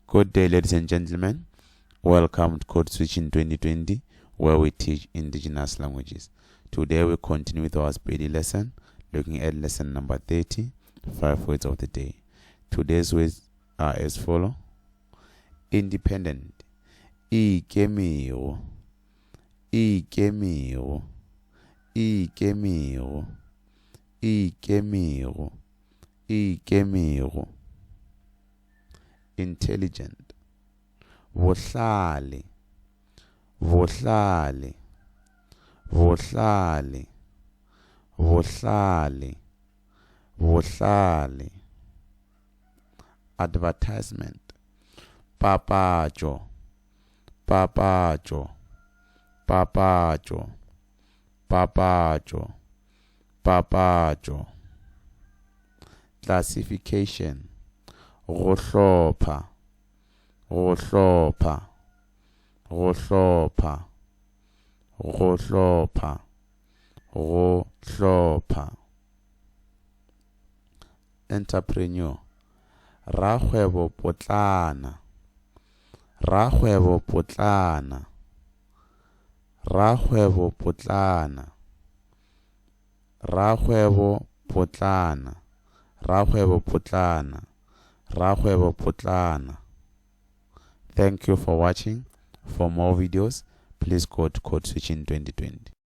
Good day, ladies and gentlemen. Welcome to Code Switching 2020, where we teach indigenous languages. Today we continue with our speedy lesson, looking at lesson number 30, 5 words of the day. Today's words are as follow. Independent. Ikemeo. Ikemeo. Ikemeo. Ikemeo. Ikemeo. Intelligent. Vohlale. Vohlale. Vohlale. Vohlale. Vohlale. Advertisement. Papacho. Papacho. Papacho. Papacho. Papacho. Classification. Gohlopha. Gohlopha. Gohlopha. Gohlopha. Gohlopha. Entrepreneur. Rakgwebo potlana. Rakgwebo potlana. Rakgwebo potlana. Rakgwebo potlana. Rakgwebo potlana. Rakgwebo potlana. Thank you for watching. For more videos, please go to Code Switching 2020.